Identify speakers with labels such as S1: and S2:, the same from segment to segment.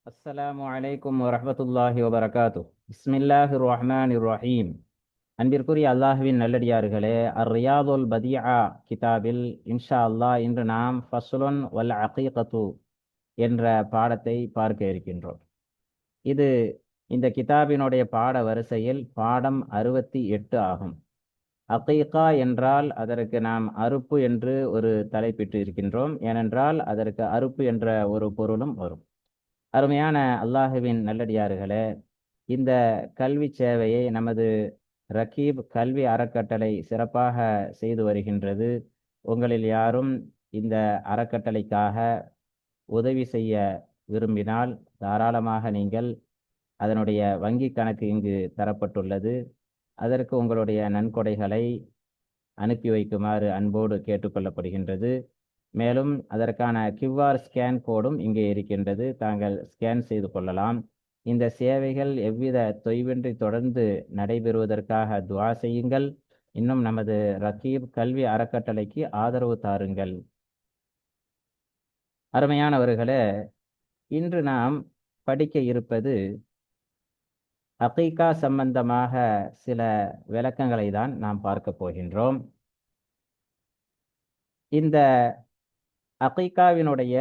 S1: அஸ்ஸலாமு அலைக்கும் வரஹ்மத்துல்லாஹி வபரகாத்து. பிஸ்மில்லாஹிர் ரஹ்மானிர் ரஹீம். அன்பிற்குரிய அல்லாஹுவின் நல்லடியார்களே, ரியாதுல் பதிஆ கிதாபில் இன்ஷா அல்லாஹ் இன்று நாம் ஃபஸ்லுன் வல் அகீகத்து என்ற பாடத்தை பார்க்க இருக்கின்றோம். இது இந்த கிதாபினுடைய பாட வரிசையில் பாடம் 68 ஆகும். அகீகா என்றால் அதற்கு நாம் அறுப்பு என்று ஒரு தலைப்பிட்டு இருக்கின்றோம். ஏனென்றால் அதற்கு அறுப்பு என்ற ஒரு பொருளும் வரும். அருமையான அல்லாஹுவின் நல்லடியார்களே, இந்த கல்வி சேவையை நமது ரகீப் கல்வி அறக்கட்டளை சிறப்பாக செய்து வருகின்றது. உங்களில் யாரும் இந்த அறக்கட்டளைக்காக உதவி செய்ய விரும்பினால் தாராளமாக நீங்கள் அதனுடைய வங்கி கணக்கு இங்கு தரப்பட்டுள்ளது. அதற்கு உங்களுடைய நன்கொடைகளை அனுப்பி வைக்குமாறு அன்போடு கேட்டுக்கொள்ளப்படுகின்றது. மேலும் அதற்கான QR ஸ்கேன் கோடும் இங்கே இருக்கின்றது. தாங்கள் ஸ்கேன் செய்து கொள்ளலாம். இந்த சேவைகள் எவ்வித தொய்வின்றி தொடர்ந்து நடைபெறுவதற்காக துஆ செய்யுங்கள். இன்னும் நமது ரகீப் கல்வி அறக்கட்டளைக்கு ஆதரவு தாருங்கள். அருமையானவர்களே, இன்று நாம் படிக்க இருப்பது அகீகா சம்பந்தமாக சில விளக்கங்களை தான் நாம் பார்க்க போகின்றோம். இந்த அகீகாவினுடைய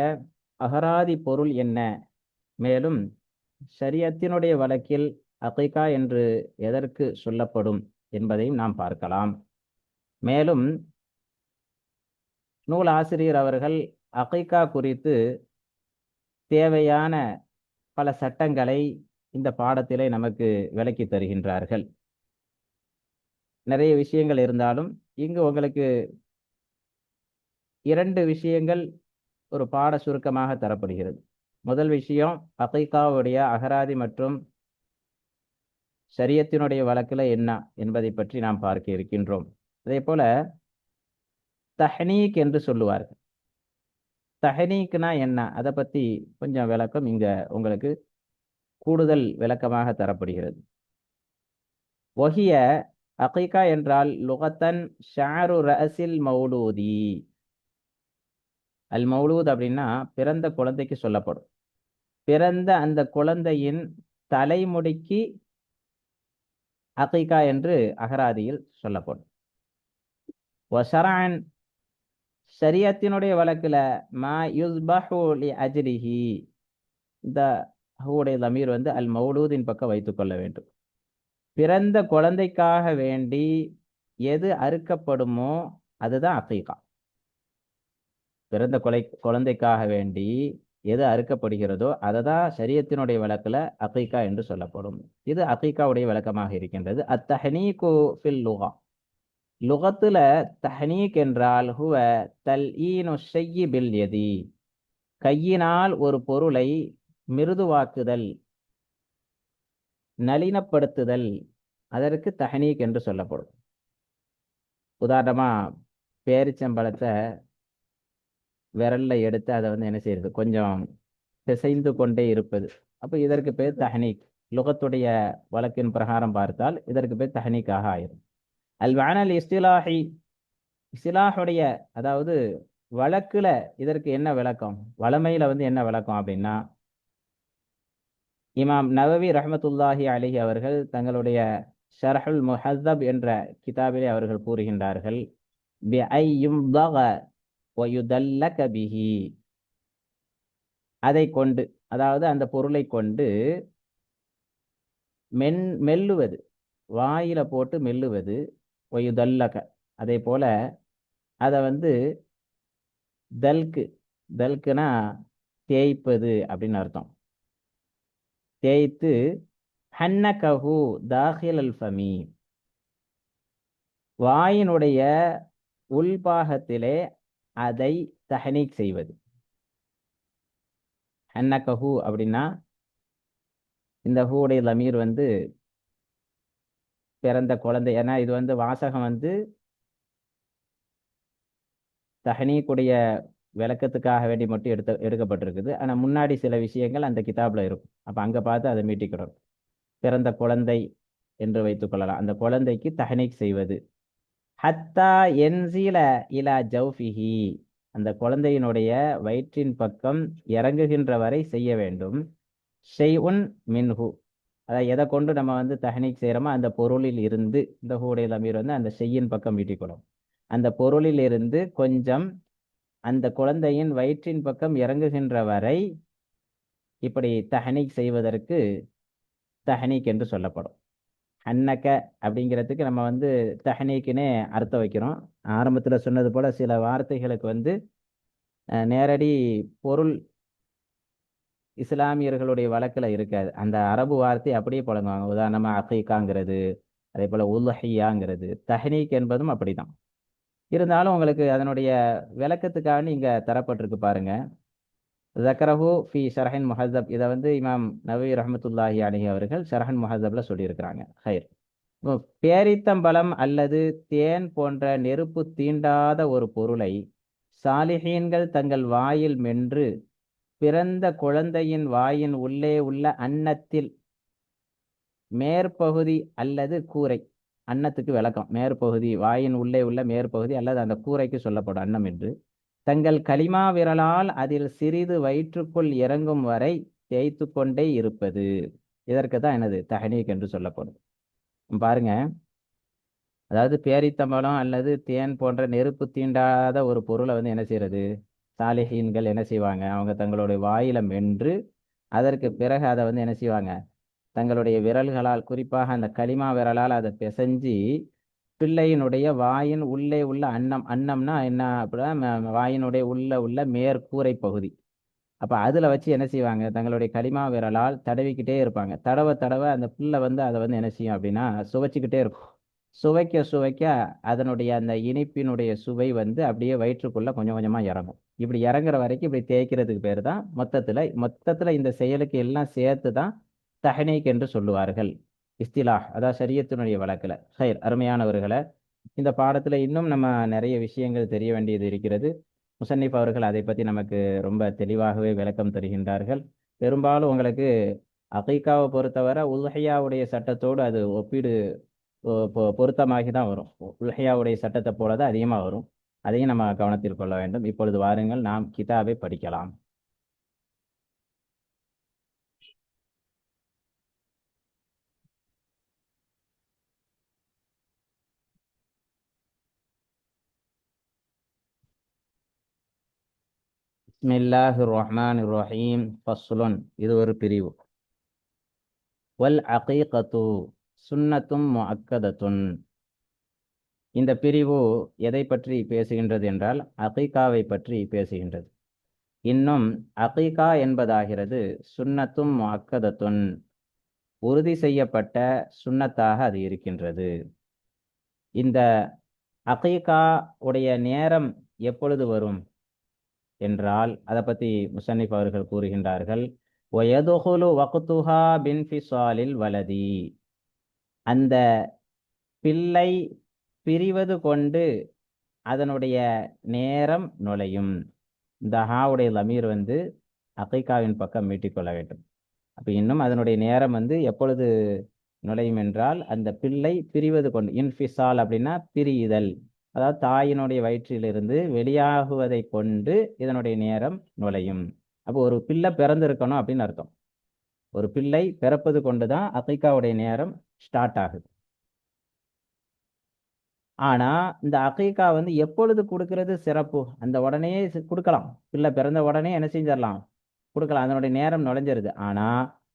S1: அகராதி பொருள் என்ன, மேலும் ஷரியத்தினுடைய வழக்கில் அகீகா என்று எதற்கு சொல்லப்படும் என்பதையும் நாம் பார்க்கலாம். மேலும் நூல் ஆசிரியர் அவர்கள் அகீகா குறித்து தேவையான பல சட்டங்களை இந்த பாடத்திலே நமக்கு விளக்கி தருகின்றார்கள். நிறைய விஷயங்கள் இருந்தாலும் இங்கு உங்களுக்கு 2 விஷயங்கள் ஒரு பாட சுருக்கமாக தரப்படுகிறது. முதல் விஷயம் அகீகாவுடைய அகராதி மற்றும் ஷரியத்தினுடைய வழக்கில் என்ன என்பதை பற்றி நாம் பார்க்க இருக்கின்றோம். அதே போல தஹ்னீக் என்று சொல்லுவார்கள். தஹ்னீக்னா என்ன, அதை பற்றி கொஞ்சம் விளக்கம் இங்க உங்களுக்கு கூடுதல் விளக்கமாக தரப்படுகிறது. வஹிய அகீகா என்றால் லுகத்தன் ஷஅரு ரஅஸில் மௌலூதி. அல் மௌலூத் அப்படின்னா பிறந்த குழந்தைக்கு சொல்லப்படும். பிறந்த அந்த குழந்தையின் தலைமுடிக்கு அகீகா என்று அகராதியில் சொல்லப்படும். வஷரஅன் ஷரியத்தினுடைய வழக்குல மா யுஸ்பஹு லி அஜ்ரிஹி. இந்த ஹுடைய லமீர் அல் மௌலூதின் பக்கம் வைத்துக் கொள்ள வேண்டும். பிறந்த குழந்தைக்காக வேண்டி எது அறுக்கப்படுமோ அதுதான் அகீகா. பிறந்த குழந்தைக்காக வேண்டி எது அறுக்கப்படுகிறதோ அதை தான் ஷரியத்தினுடைய வழக்குல அகீகா என்று சொல்லப்படும். இது அகீகாவுடைய விளக்கமாக இருக்கின்றது. அத்தஹ்னீகு ஃபில் லுகா. லுகத்துல தஹ்னீக் என்றால் ஹுவ தல்ஈனு ஷையி பில் யதி. கையினால் ஒரு பொருளை மிருதுவாக்குதல், நளினப்படுத்துதல், அதற்கு தஹ்னீக் என்று சொல்லப்படும். உதாரணமா பேரிச்சம்பழத்தை விரல்ல எடுத்து அதை என்ன செய்யறது, கொஞ்சம் பிசைந்து கொண்டே இருப்பது. அப்போ இதற்கு பேர் தஹ்னீக். லுகத்துடைய வழக்கின் பிரகாரம் பார்த்தால் இதற்கு பேர் தஹ்னீக்காக ஆயிரும். அல் மஅனல் இஸ்திலாஹி, இஸ்திலாஹுடைய அதாவது வழக்குல இதற்கு என்ன விளக்கம், வளமையில என்ன விளக்கம் அப்படின்னா, இமாம் நவவி ரஹ்மத்துல்லாஹி அலைஹி அவர்கள் தங்களுடைய ஷர்ஹுல் முஹஸ்ஸப் என்ற கிதாபிலே அவர்கள் கூறுகின்றார்கள், பிஐ யும்தக வ யுதல்லக பிஹி. அதை கொண்டு, அதாவது அந்த பொருளை கொண்டு மெல்லுவது, வாயில போட்டு மெல்லுவது, ஒயுதல்லக, அதே போல அதை தல்கு, தல்குனா தேய்ப்பது அப்படின்னு அர்த்தம். தேய்த்து ஹன்னகஹு தாஹில் அல் ஃபமி, வாயினுடைய உள்பாகத்திலே அதை தஹ்னீக் செய்வது. ஹன்னகஹு அப்படின்னா இந்த ஹூடைய லமீர் பிறந்த குழந்தை. ஏன்னா இது வாசகம் தஹ்னீக்குடைய விளக்கத்துக்காக வேண்டி மட்டும் எடுக்கப்பட்டிருக்குது. ஆனால் முன்னாடி சில விஷயங்கள் அந்த கிதாபில் இருக்கும். அப்போ அங்கே பார்த்து அதை மீட்டிக்கிறோம். பிறந்த குழந்தை என்று வைத்துக் கொள்ளலாம். அந்த குழந்தைக்கு தஹ்னீக் செய்வது. ஹத்தா என்சில இலா ஜௌஃபிஹி, அந்த குழந்தையினுடைய வயிற்றின் பக்கம் இறங்குகின்ற வரை செய்ய வேண்டும். ஷெய்உன் மின்ஹு, அதாவது எதை கொண்டு நம்ம வந்து தஹ்னீக் செய்கிறோமோ அந்த பொருளில் இருந்து, இந்த ஹூடைய லமீர் வந்து அந்த ஷெய்யின் பக்கம் வீட்டிக்கொள்ளும். அந்த பொருளில் இருந்து கொஞ்சம் அந்த குழந்தையின் வயிற்றின் பக்கம் இறங்குகின்ற வரை இப்படி தஹ்னீக் செய்வதற்கு தஹ்னீக் என்று சொல்லப்படும். ஹன்னக்க அப்படிங்கிறதுக்கு நம்ம வந்து தஹ்னீக்குன்னே அர்த்தம் வைக்கிறோம். ஆரம்பத்தில் சொன்னது போல சில வார்த்தைகளுக்கு வந்து நேரடி பொருள் இஸ்லாமியர்களுடைய வழக்கில் இருக்காது. அந்த அரபு வார்த்தை அப்படியே புழங்குவாங்க. உதாரணமாக அகீகாங்கிறது, அதே போல் உல்ஹியாங்கிறது, தஹ்னீக் என்பதும் அப்படிதான். இருந்தாலும் உங்களுக்கு அதனுடைய விளக்கத்துக்காக இங்கே தரப்பட்டிருக்கு பாருங்க. ஜக்கரஹு ஃபி ஷரஹின் முஹஸப், இதை வந்து இமாம் நவவி ரஹமத்துல்லாஹி அலைஹி அவர்கள் ஷரஹன் முஹஸப்ல சொல்லியிருக்கிறாங்க. ஹைர். பேரித்தம்பழம் அல்லது தேன் போன்ற நெருப்பு தீண்டாத ஒரு பொருளை சாலிஹீன்கள் தங்கள் வாயில் மென்று பிறந்த குழந்தையின் வாயின் உள்ளே உள்ள அன்னத்தில் மேற்பகுதி அல்லது கூரை, அன்னத்துக்கு விளக்கம் மேற்பகுதி, வாயின் உள்ளே உள்ள மேற்பகுதி அல்லது அந்த கூரைக்கு சொல்லப்படும் அன்னம் என்று, தங்கள் கலிமா விரலால் அதில் சிறிது வயிற்றுக்குள் இறங்கும் வரை தேய்த்து கொண்டே இருப்பது, இதற்கு தான் என்னது தஹ்னீக் என்று சொல்லப்படும். பாருங்க, அதாவது பேரித்தம்பழம் அல்லது தேன் போன்ற நெருப்பு தீண்டாத ஒரு பொருளை வந்து என்ன செய்யறது, சாலிஹீன்கள் என்ன செய்வாங்க, அவங்க தங்களுடைய வாயில மென்று அதற்கு பிறகு அதை வந்து என்ன செய்வாங்க, தங்களுடைய விரல்களால், குறிப்பாக அந்த களிமா விரலால் அதை பிசைஞ்சு பிள்ளையினுடைய வாயின் உள்ளே உள்ள அன்னம், அன்னம்னா என்ன அப்படின்னா வாயினுடைய உள்ள மேற்கூரை பகுதி, அப்போ அதில் வச்சு என்ன செய்வாங்க, தங்களுடைய களிமா விரலால் தடவிக்கிட்டே இருப்பாங்க. தடவை தடவை அந்த பிள்ளை வந்து அதை வந்து என்ன செய்யும் அப்படின்னா சுவைச்சிக்கிட்டே இருக்கும். சுவைக்க சுவைக்க அதனுடைய அந்த இனிப்பினுடைய சுவை வந்து அப்படியே வயிற்றுக்குள்ள கொஞ்சம் கொஞ்சமாக இறங்கும். இப்படி இறங்குற வரைக்கும் இப்படி தேய்க்கிறதுக்கு பேர் தான் மொத்தத்தில் இந்த செயலுக்கு எல்லாம் சேர்த்து தான் தஹ்னீக் என்று சொல்லுவார்கள். இஸ்திலாஹ், அதாவது ஷரியத்தினுடைய வழக்கில். ஹைர், அருமையானவர்களை, இந்த பாடத்தில் இன்னும் நம்ம நிறைய விஷயங்கள் தெரிய வேண்டியது இருக்கிறது. முசன்னிப் அவர்கள் அதை பற்றி நமக்கு ரொம்ப தெளிவாகவே விளக்கம் தருகின்றார்கள். பெரும்பாலும் உங்களுக்கு அகீகாவை பொறுத்தவரை உல்ஹியாவுடைய சட்டத்தோடு அது ஒப்பீடு பொருத்தமாகி தான் வரும். உல்ஹியாவுடைய சட்டத்தை போல தான் அதிகமாக வரும். அதையும் நம்ம கவனத்தில் கொள்ள வேண்டும். இப்பொழுது வாருங்கள், நாம் கிதாபை படிக்கலாம். பிஸ்மில்லாஹிர் ரஹ்மானிர் ரஹீம். ஃபஸ்லுன், இது ஒரு பிரிவு. வல் அகீகத்து சுன்னத்தும் முஅக்கதத்துன். இந்த பிரிவு எதை பற்றி பேசுகின்றது என்றால் அகீகாவை பற்றி பேசுகின்றது. இன்னும் அகீகா என்பதாகிறது சுன்னத்தும் முஅக்கதத்துன், உறுதி செய்யப்பட்ட சுன்னத்தாக அது இருக்கின்றது. இந்த அகீகா உடைய நேரம் எப்பொழுது வரும் என்றால் அதை பற்றி முசன்னிப் அவர்கள் கூறுகின்றார்கள். வயதுகுலு வக்துஹா பின்ஃபிசாலில் வலதி, அந்த பிள்ளை பிரிவது கொண்டு அதனுடைய நேரம் நுழையும். இந்த ஹாவுடைய லமீர் வந்து அகீகாவின் பக்கம் மீட்டிக்கொள்ள வேண்டும். அப்போ இன்னும் அதனுடைய நேரம் வந்து எப்பொழுது நுழையும் என்றால் அந்த பிள்ளை பிரிவது கொண்டு, இன்ஃபிசால் அப்படின்னா பிரியுதல், அதாவது தாயினுடைய வயிற்றிலிருந்து வெளியாகுவதை கொண்டு இதனுடைய நேரம் நுழையும். அப்போ ஒரு பிள்ளை பிறந்திருக்கணும் அப்படின்னு அர்த்தம். ஒரு பிள்ளை பிறப்பது கொண்டு தான் அகீகாவுடைய நேரம் ஸ்டார்ட் ஆகுது. ஆனா இந்த அகீகா வந்து எப்பொழுது கொடுக்கிறது சிறப்பு, அந்த உடனே கொடுக்கலாம். பிள்ளை பிறந்த உடனே என்ன செஞ்சிடலாம், கொடுக்கலாம், அதனுடைய நேரம் நுழைஞ்சிருது. ஆனா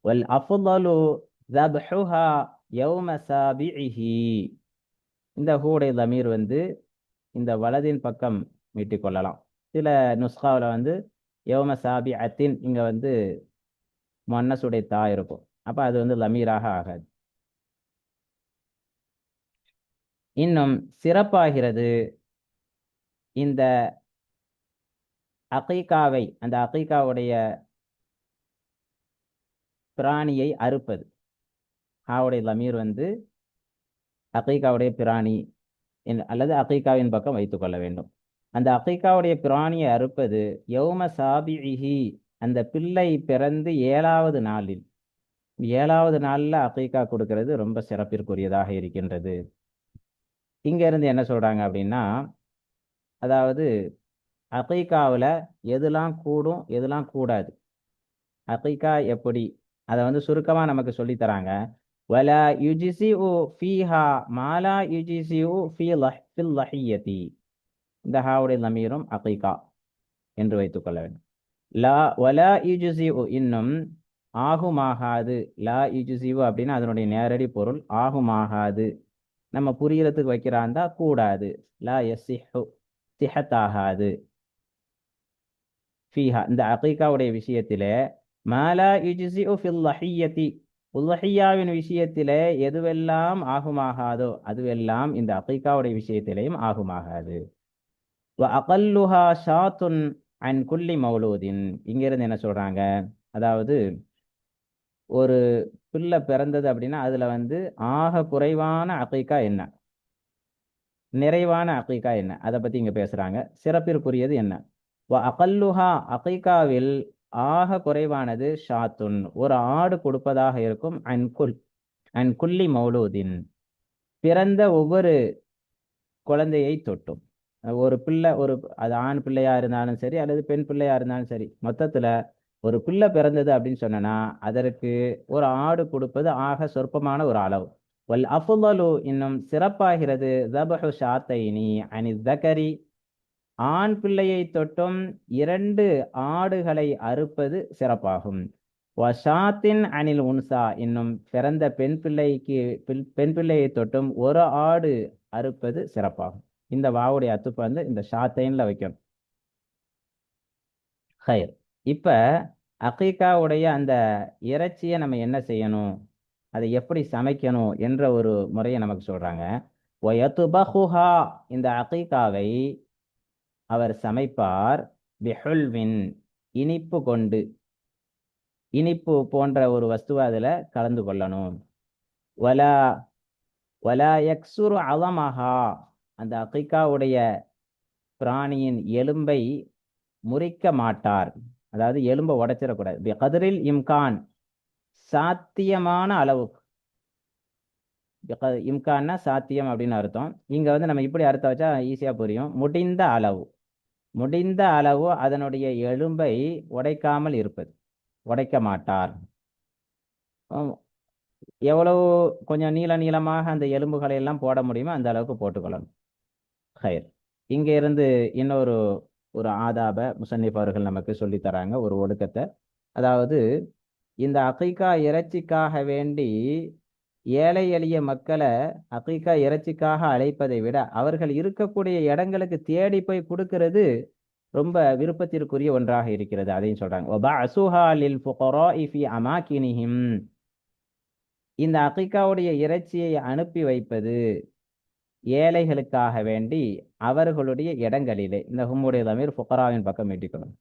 S1: வல் அஃதலு ذبحها யௌம சாபிஇஹி, இந்த ஹூடைய லமீர் வந்து இந்த வலதின் பக்கம் மீட்டிக்கொள்ளலாம். சில நுஸ்காவில் வந்து யௌம சாபிஅத்தின், இங்க வந்து முன்னசுடைய தா இருக்கும். அப்ப அது வந்து லமீராக ஆகாது. இன்னும் சிறப்பாகிறது இந்த அகீகாவை, அந்த அகீகாவுடைய பிராணியை அறுப்பது. ஹாவுடைய லமீர் வந்து அகீகாவுடைய பிராணி அல்லது அகீகாவின் பக்கம் வைத்துக் கொள்ள வேண்டும். அந்த அகீகாவுடைய பிராணியை அறுப்பது யௌம சாபிஇஹி, அந்த பிள்ளை பிறந்து 7வது நாளில். 7வது நாளில் அகீகா கொடுக்கிறது ரொம்ப சிறப்பிற்குரியதாக இருக்கின்றது. இங்க இருந்து என்ன சொல்றாங்க அப்படின்னா, அதாவது அகீகாவில் எதெல்லாம் கூடும் எதெல்லாம் கூடாது, அகீகா எப்படி அதை வந்து சுருக்கமா நமக்கு சொல்லித் தராங்க. வலா யுஜிசிஉ ஃபீஹா மாலா யுஜிசிஉ ஃபில் லஹியதி. இந்த ஹாவுடைய லமீரும் அகீகா என்று வைத்துக் கொள்ள வேண்டும். லா வலா யுஜிசிஉ இன்னும் ஆகுமாகாது. லா யுஜிசிஉ அப்படின்னா அதனுடைய நேரடி பொருள் ஆகுமாகாது. நம்ம புரியறதுக்கு வைக்கிறாந்தா கூடாது. லா யசிஹு சிஹத்தாகாது. ஃபீஹா இந்த அகீகாவுடைய விஷயத்திலே மாலா யுஜ்ஸிஉ ஃபில் லஹிய்யதி உல்லஹியாவின் விஷயத்திலே எதுவெல்லாம் ஆகுமாகாதோ அதுவெல்லாம் இந்த அகீகாவுடைய விஷயத்திலேயும் ஆகுமாகாது. வ அகல்லுஹா ஷாத்துன் அன் குல்லி மௌலூதின். இங்கிருந்து என்ன சொல்றாங்க, அதாவது ஒரு பிள்ளை பிறந்தது அப்படின்னா அதுல வந்து ஆக குறைவான அகீகா என்ன, நிறைவான அகீகா என்ன, அதை பத்தி இங்க பேசுறாங்க. சிறப்பிற்குரியது என்ன? அகல்லுஹா அகீகாவில் ஆக குறைவானது ஷாத்துன் ஒரு ஆடு கொடுப்பதாக இருக்கும். அன் குல்லி மௌலூதின் பிறந்த ஒவ்வொரு குழந்தையை தொட்டும். ஒரு பிள்ளை, ஒரு அது ஆண் பிள்ளையா இருந்தாலும் சரி அல்லது பெண் பிள்ளையா இருந்தாலும் சரி, மொத்தத்துல ஒரு பிள்ளை பிறந்தது அப்படின்னு சொன்னா அதற்கு ஒரு ஆடு கொடுப்பது ஆக சொற்பமான ஒரு அளவு. வல் அஃலு இன்னும் சிறப்பாகிறது தபஹு ஷாத்தைனி அனி தகரி ஆண் பிள்ளையை தொட்டும் 2 ஆடுகளை அறுப்பது சிறப்பாகும். வஷாத்தின் அனில் உன்சா இன்னும் பிறந்த பெண் பிள்ளையை தொட்டும் ஒரு ஆடு அறுப்பது சிறப்பாகும். இந்த வாவுடைய அத்துப்பு வந்து இந்த ஷாத்தைன்ல வைக்கணும். ஹைர். இப்ப அகீகாவுடைய அந்த இறைச்சியை நம்ம என்ன செய்யணும், அதை எப்படி சமைக்கணும் என்ற ஒரு முறையை நமக்கு சொல்றாங்க. வயதுபஹுஹா இந்த அகீகாவை அவர் சமைப்பார். பிஹுல்வின் இனிப்பு கொண்டு, இனிப்பு போன்ற ஒரு வஸ்துவை அதில் கலந்து கொள்ளணும். வலா வலா யக்சுரு அலமஹா அந்த அகீகாவுடைய பிராணியின் எலும்பை முறிக்க மாட்டார். அதாவது எலும்பை உடைச்சிடக்கூடாது. பி கதிரில் இம்கான் சாத்தியமான அளவு. இம்கான்னா சாத்தியம் அப்படின்னு அர்த்தம். இங்க வந்து நம்ம இப்படி அர்த்தம் வச்சா ஈஸியா புரியும். முடிந்த அளவு, முடிந்த அளவு அதனுடைய எலும்பை உடைக்காமல் இருப்பது. உடைக்க மாட்டார். எவ்வளவு கொஞ்சம் நீளமாக அந்த எலும்புகளை எல்லாம் போட முடியுமோ அந்த அளவுக்கு போட்டுக்கொள்ளணும். ஹைர். இங்க இருந்து இன்னொரு ஒரு ஆதாப முசன்னிப் அவர்கள் நமக்கு சொல்லி தராங்க, ஒரு ஒழுக்கத்தை. அதாவது இந்த அகீகா இறைச்சிக்காக வேண்டி ஏழை எளிய மக்களை அகீகா இறைச்சிக்காக அழைப்பதை விட அவர்கள் இருக்கக்கூடிய இடங்களுக்கு தேடி போய் கொடுக்கிறது ரொம்ப விருப்பத்திற்குரிய ஒன்றாக இருக்கிறது. அதையும் சொல்றாங்க. இந்த அகீகாவுடைய இறைச்சியை அனுப்பி வைப்பது ஏழைகளுக்காக வேண்டி அவர்களுடைய இடங்களிலே, இந்த ஹும்முடைய தமீர் ஃபுகராவின் பக்கம் நீட்டிக்கணும்,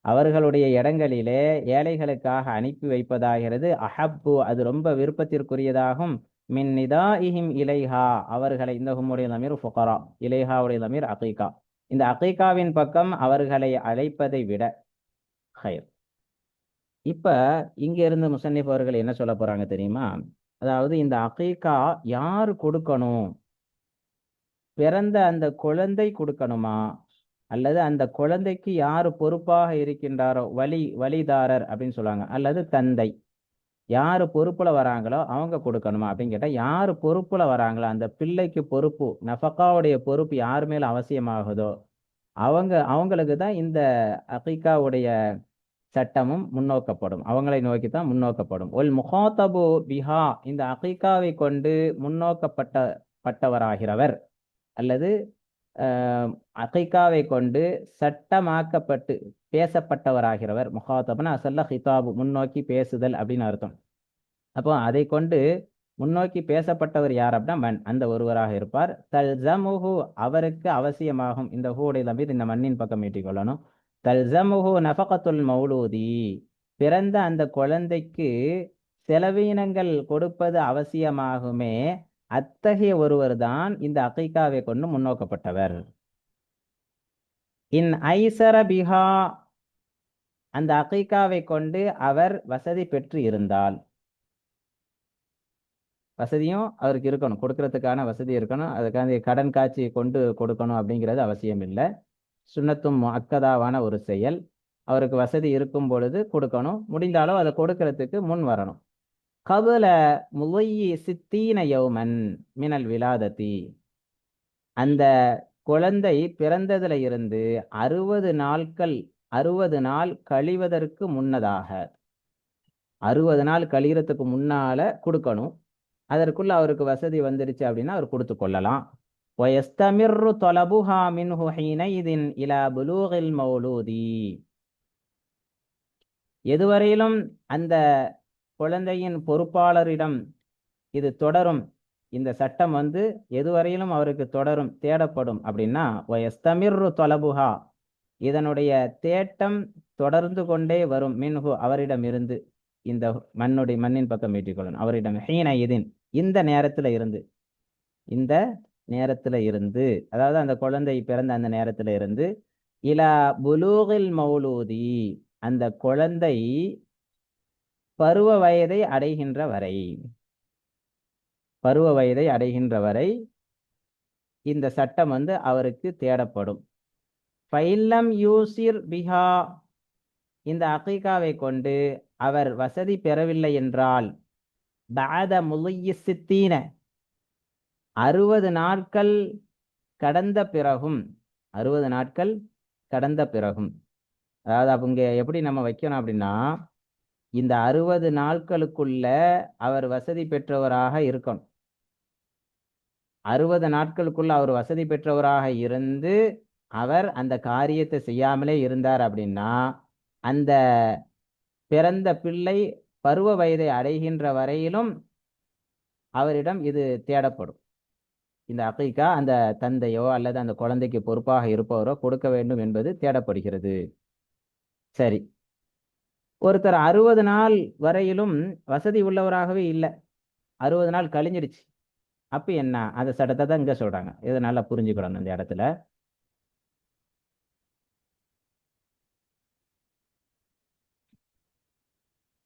S1: அவர்களுடைய இடங்களிலே ஏழைகளுக்காக அனுப்பி வைப்பதாகிறது. அஹப்பு அது ரொம்ப விருப்பத்திற்குரியதாகும். மின் நிதாஇஹிம் இலைஹா அவர்களை, இந்த ஹும்முடைய தமீர் ஃபுகரா, இலைஹாவுடைய தமீர் அகீகா, இந்த அகீகாவின் பக்கம் அவர்களை அழைப்பதை விட. ஹைர். இப்ப இங்க இருந்து முசன்னிப் அவர்கள் என்ன சொல்ல போறாங்க தெரியுமா? அதாவது இந்த அகீகா யாரு கொடுக்கணும், பிறந்த அந்த குழந்தை கொடுக்கணுமா அல்லது அந்த குழந்தைக்கு யாரு பொறுப்பாக இருக்கின்றாரோ, வலிதாரர் அப்படின்னு சொல்லுவாங்க, அல்லது தந்தை யாரு பொறுப்புல வராங்களோ அவங்க கொடுக்கணுமா அப்படின்னு கேட்டா, யாரு பொறுப்புல வராங்களோ அந்த பிள்ளைக்கு பொறுப்பு, நஃபகாவுடைய பொறுப்பு யார் மேல அவசியமாகுதோ அவங்களுக்கு தான் இந்த அகீகாவுடைய சட்டமும் முன்னோக்கப்படும். அவங்களை நோக்கி தான் முன்னோக்கப்படும். ஒல் முகாத்தபு பிஹா இந்த அகீகாவை கொண்டு பட்டவராகிறவர் அல்லது அகீகாவை கொண்டு சட்டமாக்கப்பட்டு பேசப்பட்டவராகிறவர். முகாத்தப்னா அசல்ல ஹிதாபு முன்னோக்கி பேசுதல் அப்படின்னு அர்த்தம். அப்போ அதை கொண்டு முன்னோக்கி பேசப்பட்டவர் யார் அப்படின்னா மண், அந்த ஒருவராக இருப்பார். தல்சமுஹு அவருக்கு அவசியமாகும். இந்த ஹூடை தம்பீர் இந்த மண்ணின் பக்கம் ஈட்டிக்கொள்ளணும். தல்சமுஹு நஃபகத்துல் மௌலூதி பிறந்த அந்த குழந்தைக்கு செலவீனங்கள் கொடுப்பது அவசியமாகுமே, அத்தகைய ஒருவர் தான் இந்த அகீகாவை கொண்டு முன்னோக்கப்பட்டவர். இன் ஐசர பிஹா அந்த அகீகாவை கொண்டு அவர் வசதி பெற்று இருந்தால், வசதியும் அவருக்கு இருக்கணும், கொடுக்கறதுக்கான வசதி இருக்கணும், அதுக்காக கடன் காட்சி கொண்டு கொடுக்கணும் அப்படிங்கிறது அவசியம் இல்லை. சுன்னத்தும் அக்கதாவான ஒரு செயல். அவருக்கு வசதி இருக்கும் பொழுது கொடுக்கணும். முடிந்தாலும் அதை கொடுக்கறதுக்கு முன் வரணும். கபுல முலையி சித்தீன யௌமன் மினல் விலாதத்தி, அந்த குழந்தை பிறந்ததுல இருந்து 60 நாள் கழிவதற்கு முன்னதாக, 60 நாள் கழியறதுக்கு முன்னால கொடுக்கணும். அதற்குள்ள அவருக்கு வசதி வந்துருச்சு அப்படின்னா அவர் கொடுத்து கொள்ளலாம். வயஸ்தமிர்ரு தொலபுஹா மின்ஹு ஹீனைதின் இலா புலூகில் மௌலூதி, எதுவரையிலும் அந்த குழந்தையின் பொறுப்பாளரிடம் இது தொடரும், இந்த சட்டம் எதுவரையிலும் அவருக்கு தொடரும், தேடப்படும் அப்படின்னா வயஸ்தமிர்ரு தொலபுஹா, இதனுடைய தேட்டம் தொடர்ந்து கொண்டே வரும், மின்ஹு அவரிடமிருந்து, இந்த மண்ணின் பக்கம் மீட்டிக்கொள்ளணும் அவரிடம், ஹீன இதின் இந்த நேரத்துல இருந்து, இந்த நேரத்துல இருந்து, அதாவது அந்த குழந்தை பிறந்த அந்த நேரத்துல இருந்து, இலா புலூகில் மௌலூதி, அந்த குழந்தை பருவ வயதை அடைகின்ற வரை, பருவ வயதை அடைகின்ற வரை இந்த சட்டம் அவருக்கு தேடப்படும். ஃபைல்லம் யூசிர் பிஹா, இந்த அகீகாவை கொண்டு அவர் வசதி பெறவில்லை என்றால், பஅத முலையி சித்தீன, 60 நாட்கள் கடந்த பிறகும், 60 நாட்கள் கடந்த பிறகும், அதாவது அப்ப இங்க எப்படி நம்ம வைக்கணும் அப்படின்னா, இந்த 60 நாட்களுக்குள்ள அவர் வசதி பெற்றவராக இருக்கணும். 60 நாட்களுக்குள்ள அவர் வசதி பெற்றவராக இருந்து அவர் அந்த காரியத்தை செய்யாமலே இருந்தார் அப்படின்னா, அந்த பிறந்த பிள்ளை பருவ வயதை அடைகின்ற வரையிலும் அவரிடம் இது தேடப்படும். இந்த அகீகா அந்த தந்தையோ அல்லது அந்த குழந்தைக்கு பொறுப்பாக இருப்பவரோ கொடுக்க வேண்டும் என்பது தேடப்படுகிறது. சரி, ஒருத்தர் 60 நாள் வரையிலும் வசதி உள்ளவராகவே இல்லை, 60 நாள் கழிஞ்சிடுச்சு, அப்ப என்ன, அந்த சட்டத்தை தான் இங்க சொல்றாங்க. இதை நல்லா புரிஞ்சுக்கணும் இந்த இடத்துல.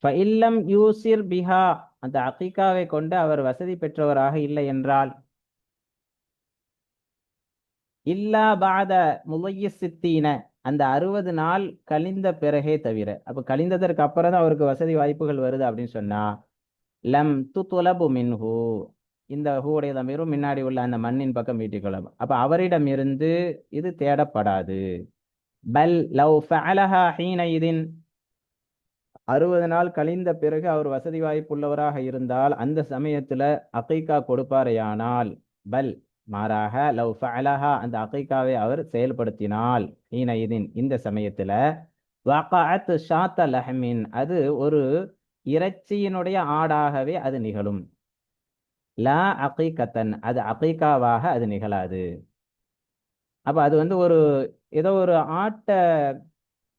S1: ஃபஇல்லம் யூசிர் பிஹா, அந்த அகீகாவை கொண்டு அவர் வசதி பெற்றவராக இல்லை என்றால், இல்லா பாத முலையி சித்தீன, அந்த 60 நாள் கழிந்த பிறகே தவிர, அப்ப கழிந்ததற்கு அப்புறம் தான் அவருக்கு வசதி வாய்ப்புகள் வருது அப்படின்னு சொன்னா, லம் துலபு மின்ஹு, இந்த ஹூடைய தமீரும் முன்னாடி உள்ள அந்த மண்ணின் பக்கம் வீட்டிக்கொள்ளும், அப்ப அவரிடம் இருந்து இது தேடப்படாது. பல் லவ் ஃபஅலஹா ஹீன இதின், 60 நாள் கழிந்த பிறகு அவர் வசதி வாய்ப்புள்ளவராக இருந்தால் அந்த சமயத்துல அகீகா கொடுப்பாரையானால், பல் மாறாக, லவ் ஃபஅலஹா, அந்த அகீகாவை அவர் செயல்படுத்தினால், ஹீன இதின் இந்த சமயத்துல, வகஅத் ஷாத்த லஹ்மின், அது ஒரு இறைச்சியினுடைய ஆடாகவே அது நிகழும். லா அகீகத்தன், அது அகீகாவாக அது நிகழாது. அப்ப அது ஒரு ஏதோ ஒரு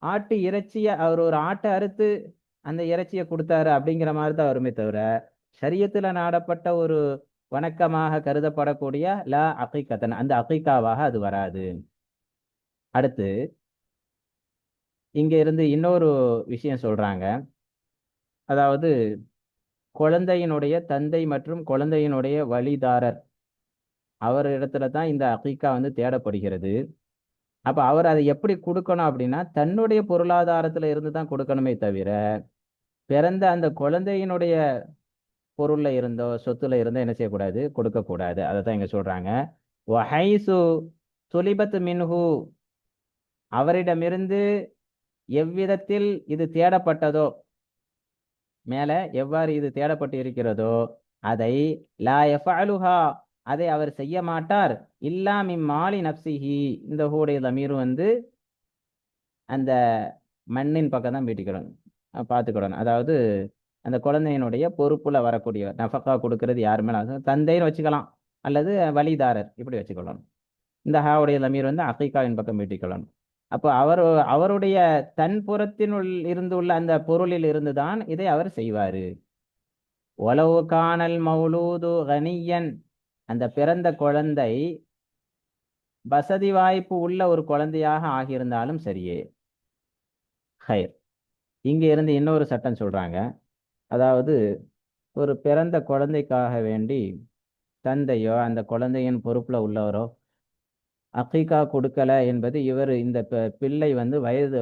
S1: ஆட்டு இறைச்சியை, அவர் ஒரு ஆட்டை அறுத்து அந்த இறைச்சியை கொடுத்தாரு அப்படிங்கிற மாதிரி தான் வருமே தவிர, ஷரியத்துல நாடப்பட்ட ஒரு வணக்கமாக கருதப்படக்கூடிய லா அகீகத்தன், அந்த அகீகாவாக அது வராது. அடுத்து இங்க இருந்து இன்னொரு விஷயம் சொல்றாங்க. அதாவது குழந்தையினுடைய தந்தை மற்றும் குழந்தையினுடைய வழிதாரர் அவரிடத்துல தான் இந்த அகீகா தேடப்படுகிறது. அப்ப அவர் அதை எப்படி கொடுக்கணும் அப்படின்னா, தன்னுடைய பொருளாதாரத்துல இருந்து தான் கொடுக்கணுமே தவிர, பிறந்த அந்த குழந்தையினுடைய பொருள்ல இருந்தோ சொத்துல இருந்தோ என்ன செய்யக்கூடாது, கொடுக்க கூடாது. அதை தான் இங்க சொல்றாங்க. வஹைசு சுலிபத் மின்ஹு, அவரிடமிருந்து எவ்விதத்தில் இது தேடப்பட்டதோ, மேல எவ்வாறு இது தேடப்பட்டு இருக்கிறதோ, அதை லா யஃபஅலுஹா, அதை அவர் செய்ய மாட்டார், இல்லா மின் மாலி நப்சிஹி, இந்த ஹூடைய தமீரும் அந்த மண்ணின் பக்கம் தான் வீட்டிக்கிடணும், பார்த்துக்கிடணும். அதாவது அந்த குழந்தையினுடைய பொறுப்புல வரக்கூடிய நஃபக்கா கொடுக்கறது யார் மேல, தந்தைன்னு வச்சுக்கலாம் அல்லது வழிதாரர், இப்படி வச்சுக்கொள்ளணும். இந்த ஹாவுடைய தமீர் அகீகாவின் பக்கம் வீட்டிக்கொள்ளணும். அப்போ அவருடைய தன் புறத்தினுள் இருந்து உள்ள அந்த பொருளில் இருந்துதான் இதை அவர் செய்வாரு. ஒலவு கானல் மௌலூது கனியன், அந்த பிறந்த குழந்தை வசதி வாய்ப்பு உள்ள ஒரு குழந்தையாக ஆகியிருந்தாலும் சரியே. ஹைர், இங்க இருந்து இன்னொரு சட்டம் சொல்றாங்க. அதாவது ஒரு பிறந்த குழந்தைக்காக வேண்டி தந்தையோ அந்த குழந்தையின் பொறுப்புல உள்ளவரோ அகீகா கொடுக்கல என்பது இவர் இந்த பிள்ளை வந்து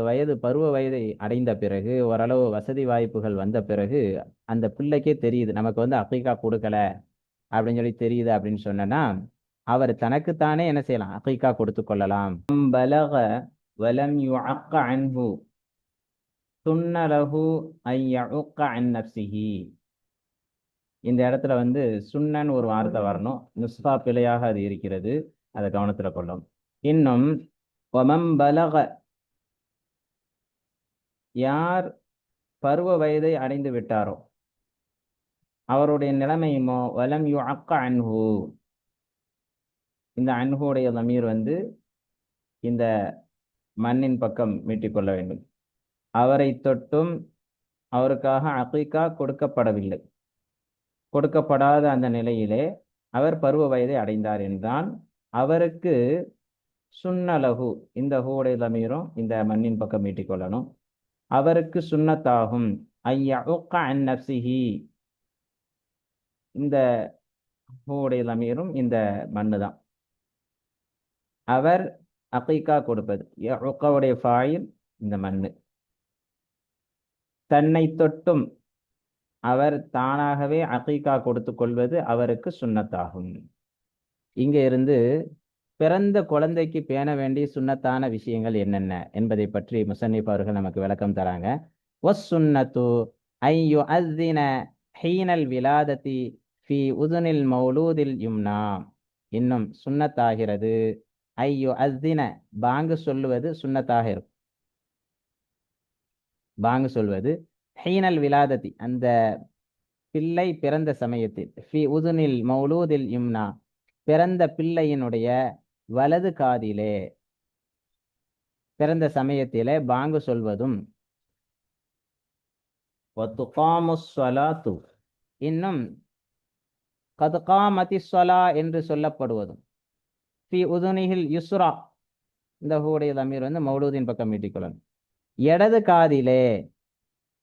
S1: வயது பருவ வயதை அடைந்த பிறகு ஓரளவு வசதி வாய்ப்புகள் வந்த பிறகு அந்த பிள்ளைக்கே தெரியுது நமக்கு வந்து அகீகா கொடுக்கல அப்படின்னு சொல்லி தெரியுது அப்படின்னு சொன்னா அவர் தனக்குத்தானே என்ன செய்யலாம் அகீகா கொடுத்து கொள்ளலாம். பலக வலம் யுஅக்க அன்ஹு சுன்ன லஹு அன் யஉக்க அன் நஃப்ஸிஹி. இந்த இடத்துல வந்து சுன்னன் ஒரு வார்த்தை வரணும், நுஸ்கா பிழையாக அது இருக்கிறது, அதை கவனத்துல கொள்ளும். இன்னும் ஒமம் பலக, யார் பருவ வயதை அடைந்து விட்டாரோ அவருடைய நிலைமையுமோ வலம் யுஅக்க அன்ஹு, இந்த அன்ஹுடைய லமீர் வந்து இந்த மண்ணின் பக்கம் மீட்டிக்கொள்ள வேண்டும். அவரை தொட்டும் அவருக்காக அகீகா கொடுக்கப்படவில்லை, கொடுக்கப்படாத அந்த நிலையிலே அவர் பருவ வயதை அடைந்தார் என்றால் அவருக்கு சுன்னலகு, இந்த ஹூடைய லமீரும் இந்த மண்ணின் பக்கம் மீட்டிக்கொள்ளணும், அவருக்கு சுன்னத்தாகும் ஐயஉக்க அன் நஃப்ஸிஹி, இந்த ஹூடைய லமீரும் இந்த மண்ணு தான், அவர் அகீகா கொடுப்பது, யஉக்கவுடைய ஃபாயில் இந்த மண்ணு, தன்னை தொட்டும் அவர் தானாகவே அகீகா கொடுத்து கொள்வது அவருக்கு சுன்னத்தாகும். இங்க இருந்து பிறந்த குழந்தைக்கு பேண வேண்டிய சுன்னத்தான விஷயங்கள் என்னென்ன என்பதை பற்றி முசன்னிப் அவர்கள் நமக்கு விளக்கம் தராங்க. ஒஸ் சுன்னத்து ஐயு அஸ்ஸின ஹீனல் விலாதத்தி ஃபி உதுனில் மௌலூதில் யும்னா. இன்னும் சுன்னத்தாகிறது ஐயு அஸ்ஸின, பாங்கு சொல்லுவது சுன்னத்தாக இருக்கும். பாங்கு சொல்வது ஹீனல் விலாதத்தி, அந்த பிள்ளை பிறந்த சமயத்தில், ஃபி உதுனில் மௌலூதில் யும்னா, பிறந்த பிள்ளையினுடைய வலது காதிலே, பிறந்த சமயத்திலே பாங்கு சொல்வதும், இன்னும் கத் காமத்தி ஸலா என்று சொல்லப்படுவதும், ஃபி உதுனிஹில் யுஸ்ரா, இந்த ஹூடைய தமீர் வந்து மௌலூதின் பக்கம் மீட்டிக்கொள்ளணும், இடது காதிலே,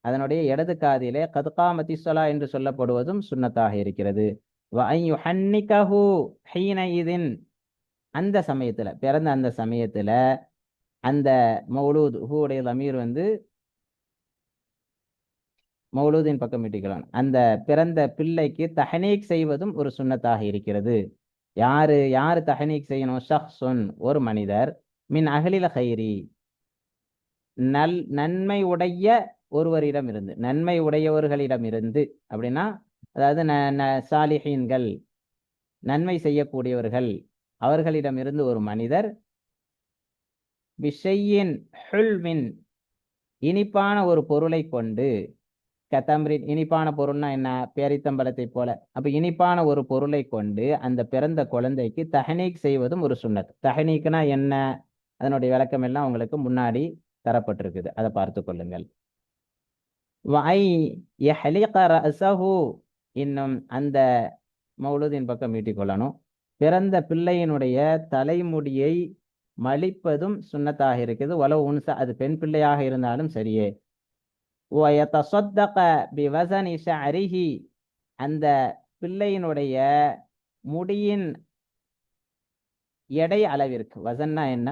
S1: அதனுடைய இடது காதிலே கத் காமத்தி ஸலா என்று சொல்லப்படுவதும் சுன்னத்தாக இருக்கிறது. வ அன் யுஹன்னிகஹு ஹீனஇதின், அந்த சமயத்துல, பிறந்த அந்த சமயத்துல அந்த மௌலூத் ஹூடைய லமீர் வந்து மௌலூதின் பக்கம் மீட்டிக்கலாம், அந்த பிறந்த பிள்ளைக்கு தஹனீக் செய்வதும் ஒரு சுன்னத்தாக இருக்கிறது. யாரு தஹனீக் செய்யணும்? ஷஹ்சுன், ஒரு மனிதர், மின் அஹ்லில் கைரி, நன்மை உடைய ஒருவரிடம் இருந்து, நன்மை உடையவர்களிடம் இருந்து, அப்படின்னா அதாவது சாலிஹீன்கள், நன்மை செய்யக்கூடியவர்கள், அவர்களிடமிருந்து ஒரு மனிதர் பிஷையின் ஹுல்மின், இனிப்பான ஒரு பொருளை கொண்டு, கதம்ரின், இனிப்பான பொருள்னா என்ன? பேரித்தம்பலத்தை போல. அப்ப இனிப்பான ஒரு பொருளை கொண்டு அந்த பிறந்த குழந்தைக்கு தஹனீக் செய்வதும் ஒரு சுன்னத். தஹனீக்னா என்ன? அதனுடைய விளக்கம் எல்லாம் உங்களுக்கு முன்னாடி தரப்பட்டிருக்குது, அதை பார்த்து கொள்ளுங்கள். இன்னும் அந்த மௌலூதின் பக்கம் மீட்டிக்கொள்ளணும், பிறந்த பிள்ளையினுடைய தலைமுடியை மலிப்பதும் சுன்னத்தாக இருக்குது. வலவு உன்சா, அது பெண் பிள்ளையாக இருந்தாலும் சரியே. அந்த பிள்ளையினுடைய முடியின் எடை அளவிற்கு, வசன்னா என்ன?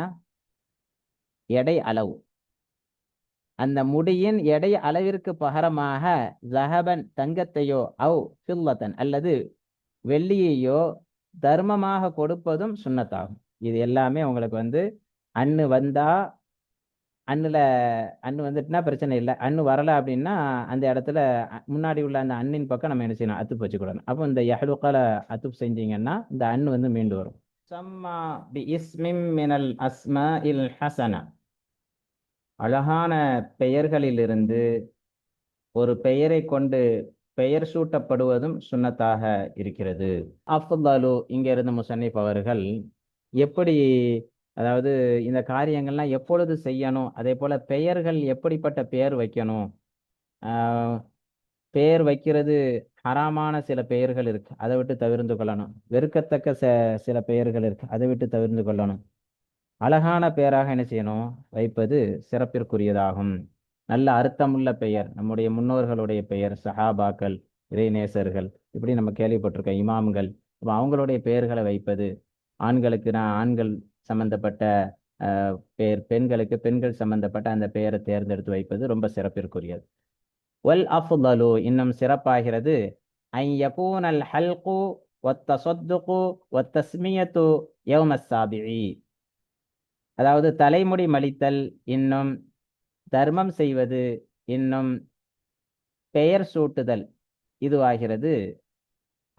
S1: எடை அளவு, அந்த முடியின் எடை அளவிற்கு பகரமாக ஜஹபன், தங்கத்தையோ, அவ் ஃபில்லத்தன், அல்லது வெள்ளியையோ தர்மமாக கொடுப்பதும் சுன்னத்தாகும். இது எல்லாமே உங்களுக்கு வந்து அண்ணு வந்தா, அண்ணு வந்துட்டுனா பிரச்சனை இல்லை, அண்ணு வரலை அப்படின்னா அந்த இடத்துல முன்னாடி உள்ள அந்த அண்ணின் பக்கம் நம்ம என்ன செய்யணும்? அத்துப்பு வச்சுக்கூடணும். அப்போ இந்த யஹ்லுக்கால அத்துப்பு செஞ்சீங்கன்னா இந்த அண்ணு வந்து மீண்டு வரும். சம்மா பி இஸ்மிம் மினல் அஸ்மா இல் ஹசனா, அழகான பெயர்களிலிருந்து ஒரு பெயரை கொண்டு பெயர் சூட்டப்படுவதும் சுன்னத்தாக இருக்கிறது. அஃதலு, இங்க இருந்து முசன்னிப் அவர்கள் எப்படி, அதாவது இந்த காரியங்கள்லாம் எப்பொழுது செய்யணும், அதே போல பெயர்கள் எப்படிப்பட்ட பெயர் வைக்கணும், பெயர் வைக்கிறது ஹராமான சில பெயர்கள் இருக்கு, அதை விட்டு தவிர்த்து கொள்ளணும். வெறுக்கத்தக்க சில பெயர்கள் இருக்கு, அதை விட்டு தவிர்த்து கொள்ளணும். அழகான பெயராக என்ன செய்யணும்? வைப்பது சிறப்பிற்குரியதாகும். நல்ல அர்த்தமுள்ள பெயர், நம்முடைய முன்னோர்களுடைய பெயர், சஹாபாக்கள், இறைநேசர்கள், இப்படி நம்ம கேள்விப்பட்டிருக்கோம், இமாம்கள், அவங்களுடைய பெயர்களை வைப்பது, ஆண்களுக்கு ஆண்கள் சம்பந்தப்பட்ட பெயர், பெண்களுக்கு பெண்கள் சம்பந்தப்பட்ட அந்த பெயரை தேர்ந்தெடுத்து வைப்பது ரொம்ப சிறப்பிற்குரியது. வல் அஃலு, இன்னும் சிறப்பாகிறது, ஐ யகூனல் ஹல்கு வத்தசத்துகு வத்தஸ்மியத்து யௌமஸ் சாபிஇ, அதாவது தலைமுடி மலித்தல், இன்னும் தர்மம் செய்வது, இன்னும் பெயர் சூட்டுதல், இதுவாகிறது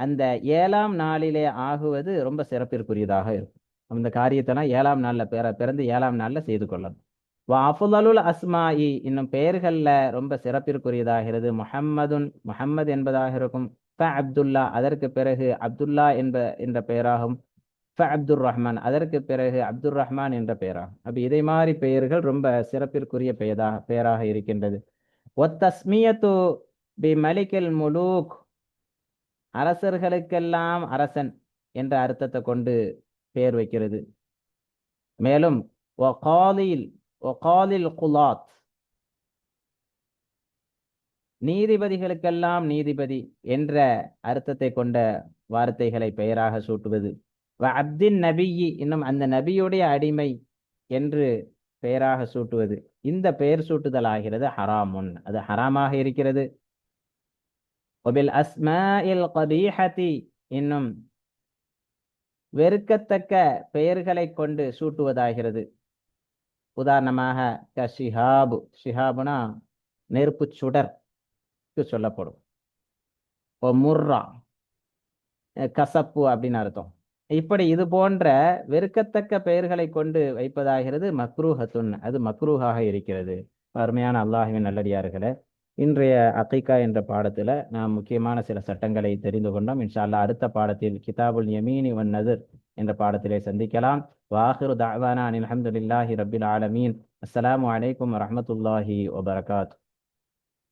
S1: அந்த 7ஆம் நாளிலே ஆகுவது ரொம்ப சிறப்பிற்குரியதாக இருக்கும். அந்த காரியத்தெல்லாம் 7ஆம் நாளில் பிறந்து 7ஆம் நாளில் செய்து கொள்ளணும். அஃலலுல் அஸ்மாஇ, இன்னும் பெயர்கள்ல ரொம்ப சிறப்பிற்குரியதாகிறது முஹம்மதுன், முஹம்மது என்பதாக இருக்கும். அப்துல்லா, அதற்கு பிறகு அப்துல்லா என்ற பெயராகும். அப்துர் ரஹ்மான், அதற்கு பிறகு அப்துர் ரஹ்மான் என்ற பெயராகும். அப்ப இதை மாதிரி பெயர்கள் ரொம்ப சிறப்பிற்குரிய பெயராக இருக்கின்றது. ஒத்தஸ்மியத்து பி மலிகில் முலூக், அரசர்களுக்கெல்லாம் அரசன் என்ற அர்த்தத்தை கொண்டு பெயர் வைக்கிறது. மேலும் ஒகாலில் குலாத், நீதிபதிகளுக்கெல்லாம் நீதிபதி என்ற அர்த்தத்தை கொண்ட வார்த்தைகளை பெயராக சூட்டுவது. அப்தின் நபியி, இன்னும் அந்த நபியுடைய அடிமை என்று பெயராக சூட்டுவது. இந்த பெயர் சூட்டுதல் ஆகிறது ஹராமுன், அது ஹராமாக இருக்கிறது. ஒபில் அஸ்மாஇல் கபீஹதி, இன்னும் வெறுக்கத்தக்க பெயர்களை கொண்டு சூட்டுவதாகிறது. உதாரணமாக ஷிஹாபு, ஷிஹாபுனா நெருப்பு சுடர் சொல்லப்படும். முர்ரா, கசப்பு அப்படின்னு அர்த்தம். இப்படி இது போன்ற வெறுக்கத்தக்க பெயர்களை கொண்டு வைப்பதாகிறது மக்ரூஹத்துன், அது மக்ரூஹாக இருக்கிறது. அருமையான அல்லாஹ்வின் நல்லடியார்களே, இன்றைய அகீகா என்ற பாடத்துல நாம் முக்கியமான சில சட்டங்களை தெரிந்து கொண்டோம். இன்ஷா அல்லாஹ் அடுத்த பாடத்தில் கிதாபுல் யமீனி வன் நதுர் என்ற பாடத்திலே சந்திக்கலாம். வாஹிரு தஅவானா அனில் ஹம்துலில்லாஹி ரப்பில் ஆலமீன். அஸ்ஸலாமு அலைக்கும் வரஹ்மத்துல்லாஹி வபரகாத்துஹு.